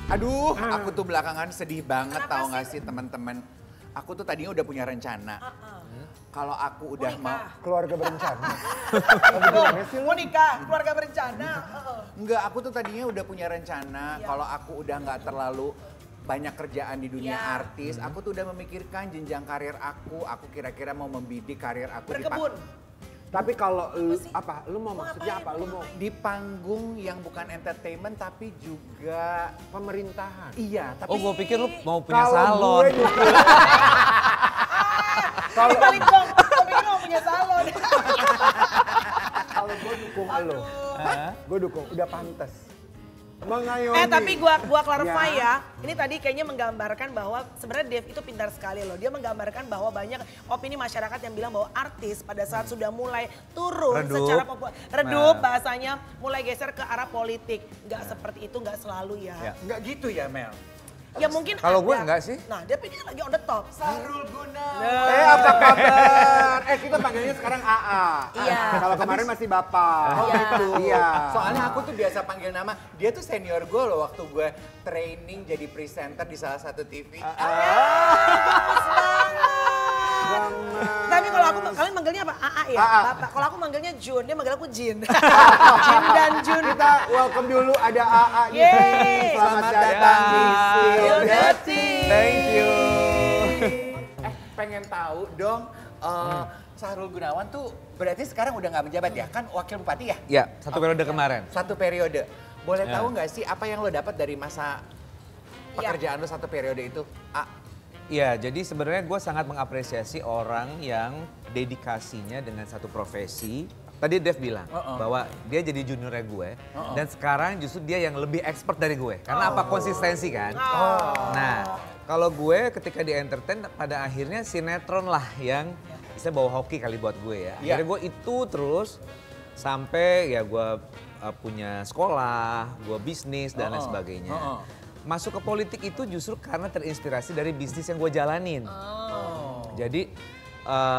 Aduh, aku tuh belakangan sedih banget tahu nggak sih teman-teman. Aku tuh tadinya udah punya rencana. Kalau aku udah mau Keluarga berencana. Mau nikah, keluarga berencana. Enggak, aku tuh tadinya udah punya rencana. Kalau aku udah nggak terlalu banyak kerjaan di dunia artis, aku tuh udah memikirkan jenjang karir aku. Aku kira-kira mau membidik karir aku Berkebun. Tapi kalau lu mau maksudnya apa? Lu mau di panggung yang bukan entertainment tapi juga pemerintahan. iya, tapi Oh, gue pikir lu mau punya Kalau salon. gue dukung, Kalau balik dong, gue pikir mau punya salon. kalau gue dukung lu, gue dukung, udah pantas. Mengayomi. Tapi gua clarify ya. Ini tadi kayaknya menggambarkan bahwa sebenarnya Dev itu pintar sekali loh. Dia menggambarkan bahwa banyak opini masyarakat yang bilang bahwa artis pada saat sudah mulai turun Redup. secara redup bahasanya mulai geser ke arah politik. Nggak seperti itu, nggak selalu ya. nggak gitu ya Mel. Ya mungkin Kalau gue ada. enggak sih. Nah, dia ini lagi on the top. Sahrul Gunawan. Apa kabar? Kita panggilnya sekarang AA. Iya. Kalau kemarin masih Bapak. Oh Iya. gitu. Iya. Soalnya aku tuh biasa panggil nama, dia tuh senior gue loh waktu gue training jadi presenter di salah satu TV. Tapi kalau aku, kalian manggilnya apa? AA ya? AA. Bapak. Kalau aku manggilnya Jun, dia manggil aku Jin. Jin dan Jun. Kita welcome dulu ada AA di Yeay. sini. Selamat datang di Spill sini. the tea. Thank you. Pengen tahu dong, Sahrul Gunawan tuh berarti sekarang udah nggak menjabat ya? Kan wakil bupati ya? Ya, satu periode kemarin. Satu periode. Boleh Ya. tahu nggak sih apa yang lo dapat dari masa pekerjaan lo satu periode itu? Iya, jadi sebenarnya gue sangat mengapresiasi orang yang dedikasinya dengan satu profesi. Tadi Dev bilang bahwa dia jadi juniornya gue dan sekarang justru dia yang lebih expert dari gue. Karena apa? Konsistensi kan. Nah, kalau gue ketika di entertain pada akhirnya sinetron lah yang bisa bawa hoki kali buat gue ya. Akhirnya gue itu terus sampai ya gue punya sekolah, gue bisnis dan lain sebagainya. Masuk ke politik itu justru karena terinspirasi dari bisnis yang gue jalanin. Jadi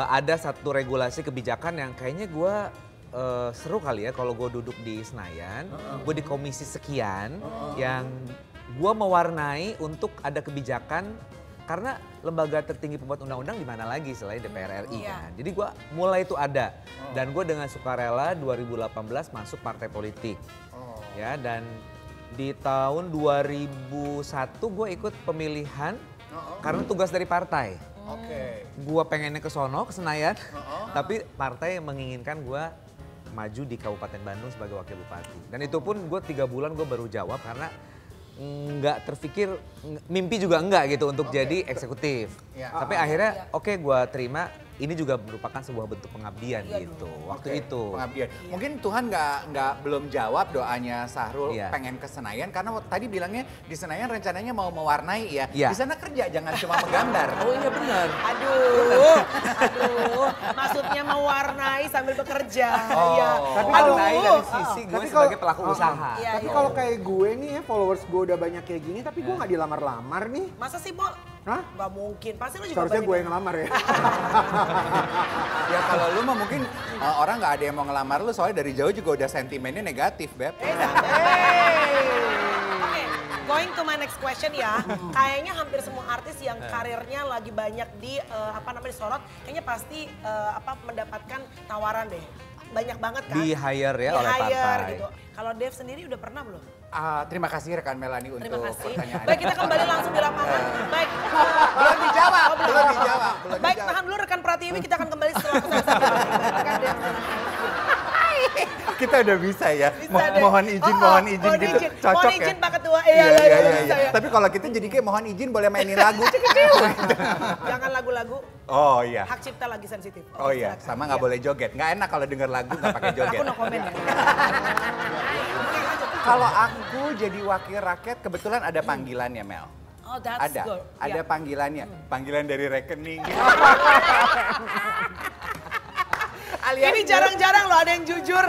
ada satu regulasi kebijakan yang kayaknya gue seru kali ya kalau gue duduk di Senayan, gue di komisi sekian yang gue mewarnai untuk ada kebijakan karena lembaga tertinggi pembuat undang-undang di mana lagi selain DPR RI kan. Jadi gue mulai itu ada dan gue dengan sukarela 2018 masuk partai politik. Ya dan di tahun 2001 gue ikut pemilihan karena tugas dari partai. Gue pengennya ke sono, ke Senayan, tapi partai menginginkan gue maju di Kabupaten Bandung sebagai wakil bupati. Dan itu pun gue 3 bulan gue baru jawab karena nggak terpikir, mimpi juga enggak gitu untuk jadi eksekutif. Tapi akhirnya oke, gue terima. Ini juga merupakan sebuah bentuk pengabdian gitu waktu itu. Pengabdian. Mungkin Tuhan nggak belum jawab doanya Sahrul pengen ke Senayan karena tadi bilangnya di Senayan rencananya mau mewarnai ya. Di sana kerja jangan cuma menggambar. Oh iya benar. Aduh, maksudnya mewarnai sambil bekerja. Iya. Tapi mewarnai dari sisi gue sebagai pelaku usaha. Tapi kalau kayak gue nih ya followers gue udah banyak kayak gini tapi gue nggak dilamar-lamar nih. Masa sih, Bo? Hah? Gak mungkin, pasti lu juga Seharusnya banyak gue yang ngelamar ya. Ya kalau lu mah mungkin orang nggak ada yang mau ngelamar lu soalnya dari jauh juga udah sentimennya negatif, Beb. Oke, going to my next question ya. Kayaknya hampir semua artis yang karirnya lagi banyak disorot, kayaknya pasti mendapatkan tawaran deh. Banyak banget kan? Di hire ya oleh partai. Gitu. Kalau Dev sendiri udah pernah belum? Terima kasih rekan Melani untuk Terima kasih. pertanyaan. Baik, kita kembali langsung di lapangan. Baik. Belum dijawab, belum dijawab. Baik, tahan dulu rekan Pratiwi, kita akan kembali setelah pesan. Rekan Dev. Kita udah bisa ya. Bisa deh. Mohon izin gitu. Cocok Mohon ya. izin Pak Ketua. Iya. Tapi kalau kita jadi kayak mohon izin boleh mainin lagu. Jangan lagu-lagu. Oh iya. Hak cipta lagi sensitif. Oh iya, sama nggak boleh joget. Nggak enak kalau denger lagu nggak pakai joget. Aku no comment ya. Kalau aku jadi wakil rakyat kebetulan ada panggilannya Mel. Oh, that's good. Ada panggilannya. Panggilan dari rekening. Ini jarang-jarang loh ada yang jujur.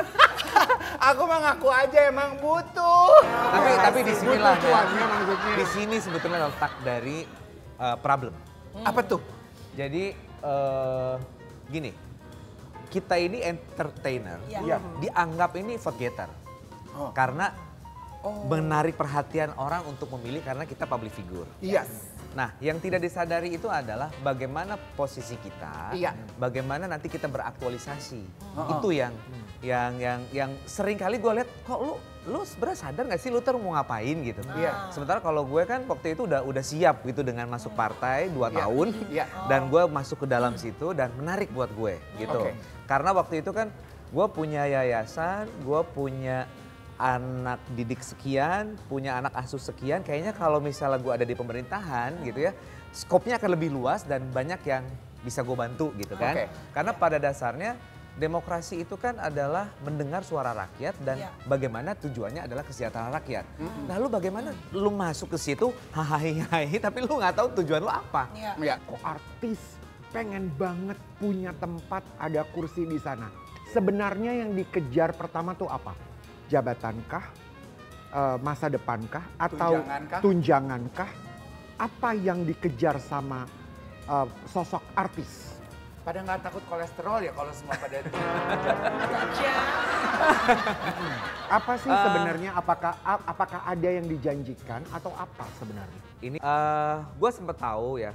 Aku mah ngaku aja emang butuh. Tapi di sinilah Tujuannya maksudnya. di sini sebetulnya letak dari problem. Apa tuh? Jadi gini, kita ini entertainer, Iya. dianggap ini vote getter. Karena menarik perhatian orang untuk memilih karena kita public figure. Yes. Nah, yang tidak disadari itu adalah bagaimana posisi kita, Iya. bagaimana nanti kita beraktualisasi. Itu yang sering kali gue lihat, kok lu sebenarnya sadar nggak sih lu tuh mau ngapain gitu. Iya. Sementara kalau gue kan waktu itu udah siap gitu dengan masuk partai 2 tahun Iya. dan gue masuk ke dalam situ dan menarik buat gue gitu. Oke. Karena waktu itu kan gue punya yayasan, gue punya anak didik sekian, punya anak asuh sekian, kayaknya kalau misalnya gue ada di pemerintahan gitu ya, skopnya akan lebih luas dan banyak yang bisa gue bantu gitu kan. Oke. Karena pada dasarnya demokrasi itu kan adalah mendengar suara rakyat dan bagaimana tujuannya adalah kesejahteraan rakyat. Lalu bagaimana lu masuk ke situ, hahaha, tapi lu nggak tahu tujuan lu apa. Iya. Kok artis pengen banget punya tempat ada kursi di sana. Sebenarnya yang dikejar pertama tuh apa? Jabatankah? Masa depankah? Atau Tunjangankah? tunjangankah? Apa yang dikejar sama sosok artis? Pada nggak takut kolesterol ya kalau semua pada Apa sih sebenarnya? Apakah ada yang dijanjikan atau apa sebenarnya? Ini gue sempat tahu ya,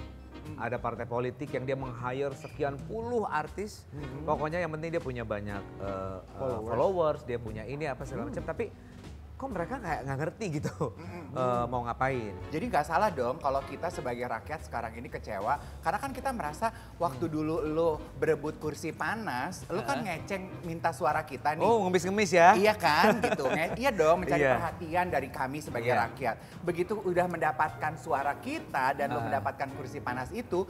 ada partai politik yang dia meng-hire sekian puluh artis. Pokoknya yang penting dia punya banyak followers, dia punya ini apa segala macam. Tapi kok mereka kayak nggak ngerti gitu mau ngapain. Jadi nggak salah dong kalau kita sebagai rakyat sekarang ini kecewa. Karena kan kita merasa waktu dulu lo berebut kursi panas, lo kan ngeceng minta suara kita nih. Oh, ngemis-ngemis ya? Iya kan gitu. Iya dong mencari Iya. perhatian dari kami sebagai Iya. rakyat. Begitu udah mendapatkan suara kita dan lo mendapatkan kursi panas itu,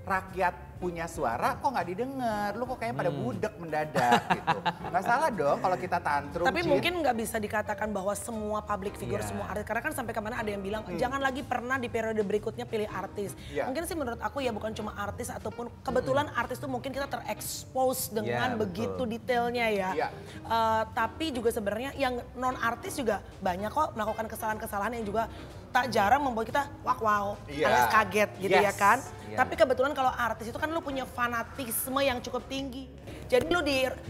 rakyat punya suara kok nggak didengar, lu kok kayaknya pada budek mendadak gitu. Nggak salah dong kalau kita tantrum. Tapi Jin. mungkin nggak bisa dikatakan bahwa semua public figure, Iya. semua artis. Karena kan sampai kemana ada yang bilang, jangan lagi pernah di periode berikutnya pilih artis. Iya. Mungkin sih menurut aku ya bukan cuma artis ataupun kebetulan artis tuh mungkin kita terekspos dengan Iya, betul. begitu detailnya ya. Iya. Tapi juga sebenarnya yang non artis juga banyak kok melakukan kesalahan-kesalahan yang juga tak jarang membuat kita wow Iya. alias kaget gitu ya Yes. kan. Iya. Tapi kebetulan kalau artis itu kan lu punya fanatisme yang cukup tinggi. Jadi lu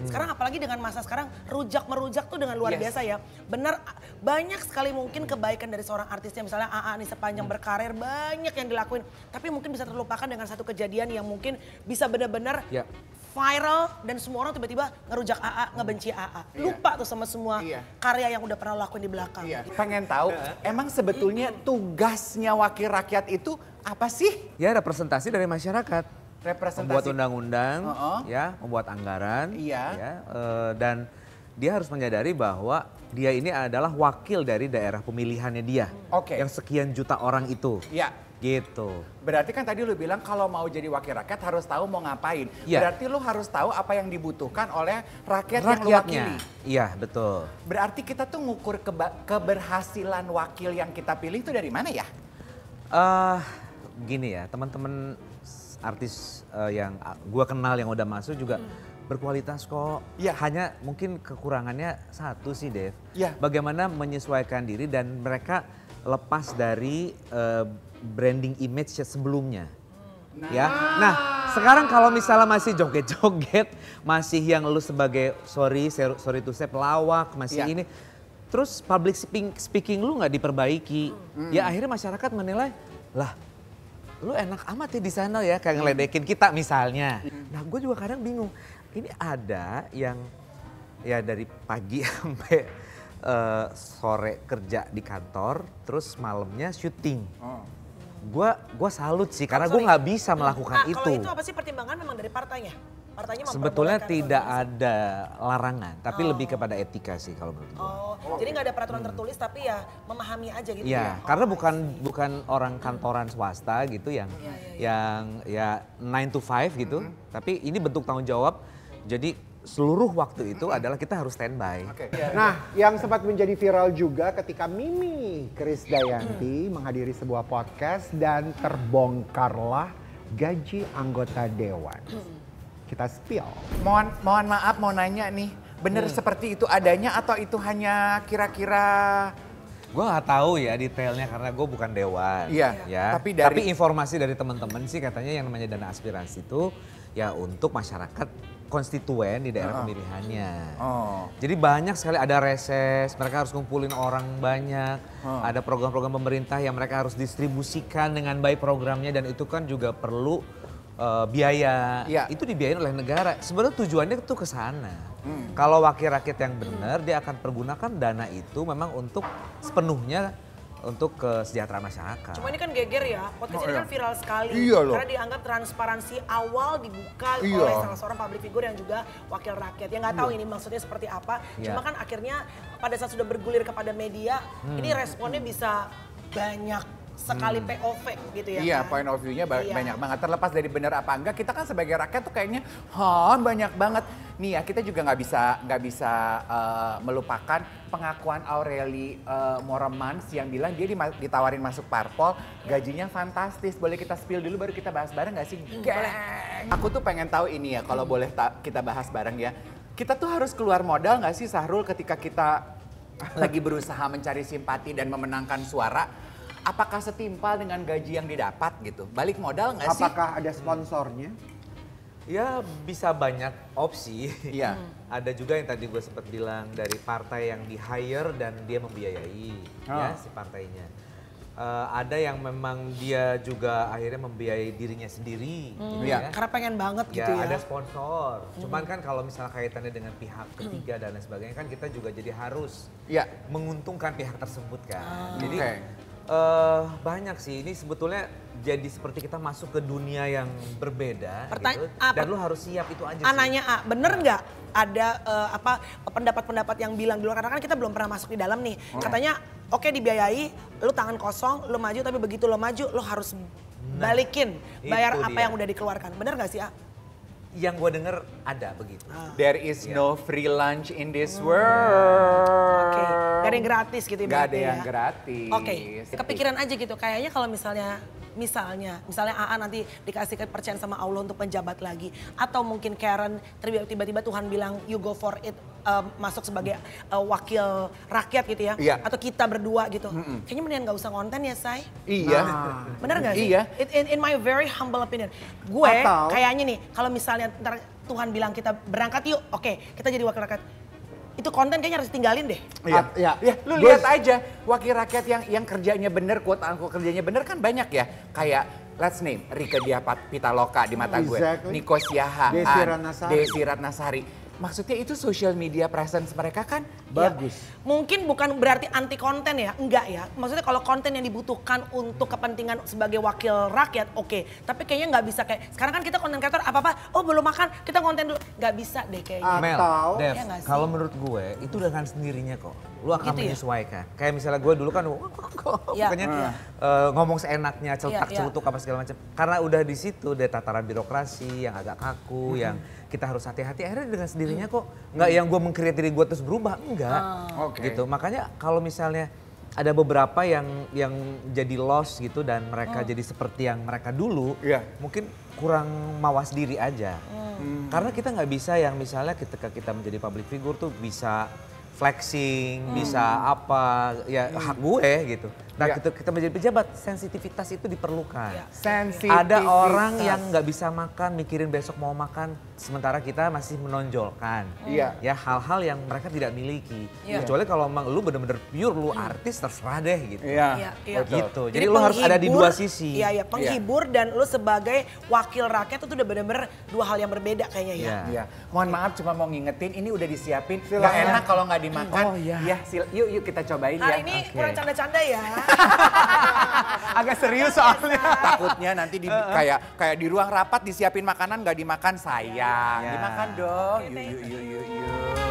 sekarang apalagi dengan masa sekarang rujak-merujak tuh dengan luar Yes. biasa ya. Bener banyak sekali mungkin kebaikan dari seorang artisnya, misalnya AA nih sepanjang berkarir banyak yang dilakuin. Tapi mungkin bisa terlupakan dengan satu kejadian yang mungkin bisa benar-benar Ya. viral dan semua orang tiba-tiba ngerujak AA, ngebenci AA. Iya. Lupa tuh sama semua Iya. karya yang udah pernah lakuin di belakang. Iya. Pengen tahu emang sebetulnya tugasnya wakil rakyat itu apa sih? Ya representasi dari masyarakat. Representasi. Membuat undang-undang, Heeh. ya, membuat anggaran, Iya. ya, dan dia harus menyadari bahwa dia ini adalah wakil dari daerah pemilihannya dia, Oke. yang sekian juta orang itu, Iya. gitu. Berarti kan tadi lu bilang kalau mau jadi wakil rakyat harus tahu mau ngapain. Iya. Berarti lu harus tahu apa yang dibutuhkan oleh rakyat yang lu wakili. Iya betul. Berarti kita tuh ngukur keberhasilan wakil yang kita pilih itu dari mana ya? Gini ya, teman-teman artis yang gua kenal yang udah masuk juga berkualitas kok. Iya. Hanya mungkin kekurangannya satu sih, Dev. Iya. Bagaimana menyesuaikan diri dan mereka lepas dari branding image sebelumnya. Ya. Nah, sekarang kalau misalnya masih joget-joget, masih yang lu sebagai sorry to say pelawak, masih Iya. ini, terus public speaking lu nggak diperbaiki, ya akhirnya masyarakat menilai, lah lu enak amat ya di sana ya, kayak ngeledekin kita misalnya. Nah, gue juga kadang bingung, ini ada yang ya dari pagi sampai sore kerja di kantor, terus malamnya syuting. Gue salut sih, karena gue nggak bisa melakukan Kalau itu. itu apa sih pertimbangan memang dari partainya? Partainya Sebetulnya memperbolehkan tidak atau ada larangan, tapi lebih kepada etika sih kalau menurut gue. jadi nggak ada peraturan tertulis tapi ya memahami aja gitu ya. Iya, karena bukan orang kantoran swasta gitu yang ya 9 to 5 gitu, tapi ini bentuk tanggung jawab. Jadi seluruh waktu itu adalah kita harus standby. Nah, yang sempat menjadi viral juga ketika Mimi Krisdayanti menghadiri sebuah podcast dan terbongkarlah gaji anggota dewan. Kita spill. Mohon maaf mau nanya nih, bener seperti itu adanya atau itu hanya kira-kira? Gue nggak tahu ya detailnya karena gue bukan dewan. Iya, Ya. tapi dari- informasi dari teman-teman sih katanya yang namanya dana aspirasi itu ya untuk masyarakat konstituen di daerah pemilihannya. Oh. Jadi banyak sekali ada reses, mereka harus kumpulin orang banyak. Ada program-program pemerintah yang mereka harus distribusikan dengan baik programnya dan itu kan juga perlu biaya. Iya. Itu dibiayain oleh negara. Sebenarnya tujuannya itu ke sana. Kalau wakil rakyat yang benar, dia akan pergunakan dana itu memang untuk sepenuhnya untuk kesejahteraan masyarakat. Cuma ini kan geger ya, podcast ini kan viral sekali. Iya loh. Karena dianggap transparansi awal dibuka Iya. oleh salah seorang public figure yang juga wakil rakyat. Ya nggak tahu ini maksudnya seperti apa. Iya. Cuma kan akhirnya pada saat sudah bergulir kepada media, ini responnya bisa banyak sekali POV gitu ya. Iya, kan? point of view-nya Iya. banyak banget. Terlepas dari benar apa enggak, kita kan sebagai rakyat tuh kayaknya, banyak banget. Nih ya, kita juga nggak bisa melupakan pengakuan Aureli Moremans yang bilang dia ditawarin masuk parpol, gajinya fantastis. Boleh kita spill dulu baru kita bahas bareng nggak sih? Geng. Aku tuh pengen tahu ini ya, kalau boleh kita bahas bareng ya. Kita tuh harus keluar modal nggak sih, Sahrul, ketika kita lagi berusaha mencari simpati dan memenangkan suara? Apakah setimpal dengan gaji yang didapat gitu? Balik modal nggak sih? Apakah ada sponsornya? Ya bisa banyak opsi. Iya. Ada juga yang tadi gue sempat bilang dari partai yang di hire dan dia membiayai ya si partainya. Ada yang memang dia juga akhirnya membiayai dirinya sendiri. Gitu Iya. ya. Karena pengen banget Ya, gitu ya. ada sponsor. Cuman kan kalau misalnya kaitannya dengan pihak ketiga dan lain sebagainya kan kita juga jadi harus Iya. menguntungkan pihak tersebut kan. Jadi Oke. banyak sih, ini sebetulnya jadi seperti kita masuk ke dunia yang berbeda gitu. Dan lu harus siap itu aja sih. Ananya bener nggak ada pendapat-pendapat yang bilang di luar, karena kan kita belum pernah masuk di dalam nih. Katanya oke dibiayai, lu tangan kosong, lu maju, tapi begitu lu maju lu harus balikin, bayar itu apa dia. yang udah dikeluarkan. Bener nggak sih, A? Yang gue denger ada begitu. There is no free lunch in this world. Oke, gak ada yang gratis gitu Gak ada ibaratnya yang ya. gratis. Oke, kepikiran aja gitu. Kayaknya kalau misalnya AA nanti dikasih kepercayaan sama Allah untuk penjabat lagi. Atau mungkin Karen tiba-tiba Tuhan bilang you go for it, masuk sebagai wakil rakyat gitu ya. Iya. Atau kita berdua gitu. Kayaknya mendingan gak usah konten ya, Say. Iya. Bener gak sih? Iya. In my very humble opinion. Gue Atau- kayaknya nih, kalau misalnya ntar Tuhan bilang kita berangkat yuk, oke kita jadi wakil rakyat. Itu konten kayaknya harus tinggalin deh. Iya. Ya. Ya, lu lihat aja wakil rakyat yang kerjanya bener, quote unquote kerjanya bener kan banyak ya. Kayak let's name Rieke Diah Pitaloka di mata gue, Exactly. Nico Siahaan, Desi Ratnasari. Ratnasari. Maksudnya itu social media presence mereka kan Bagus. Ya, mungkin bukan berarti anti konten ya, enggak ya. Maksudnya kalau konten yang dibutuhkan untuk kepentingan sebagai wakil rakyat, oke. Tapi kayaknya nggak bisa kayak, sekarang kan kita konten kreator apa-apa, oh belum makan, kita konten dulu. Nggak bisa deh kayaknya. Mel, Atau- Dev, Ya nggak sih? kalau menurut gue itu dengan sendirinya kok. Lu akan Gitu ya? menyesuaikan. Kayak misalnya gue dulu kan Iya, pokoknya iya. ngomong seenaknya, Iya. celutuk apa segala macam. Karena udah di situ ada tataran birokrasi yang agak kaku, yang kita harus hati-hati. Akhirnya dengan sendirinya kok. Nggak yang gue meng-create diri gue terus berubah, enggak. Oke. Gitu. Makanya kalau misalnya ada beberapa yang jadi lost gitu dan mereka jadi seperti yang mereka dulu, Iya. mungkin kurang mawas diri aja. Karena kita nggak bisa yang misalnya ketika kita menjadi public figure tuh bisa flexing, bisa apa, ya hak gue gitu. Nah Ya. kita menjadi pejabat, sensitivitas itu diperlukan. Ya. Sensitivitas. Ada orang yang nggak bisa makan, mikirin besok mau makan, sementara kita masih menonjolkan. Iya. Ya hal-hal yang mereka tidak miliki. Iya. Kecuali kalau emang lu bener-bener pure, lu artis terserah deh gitu. Iya. Iya, iya. Betul. Gitu. Jadi lu harus ada di dua sisi. Iya, iya. Penghibur dan lu sebagai wakil rakyat itu udah bener-bener dua hal yang berbeda kayaknya ya. Iya. Iya, mohon maaf cuma mau ngingetin ini udah disiapin. Silakan. Gak enak kalau nggak dimakan. Oh, iya. Ya, yuk kita cobain ya. Hari ini kurang canda-canda ya. Agak serius soalnya. Takutnya nanti kayak di ruang rapat disiapin makanan nggak dimakan sayang. Ya. Dimakan dong. Yuk.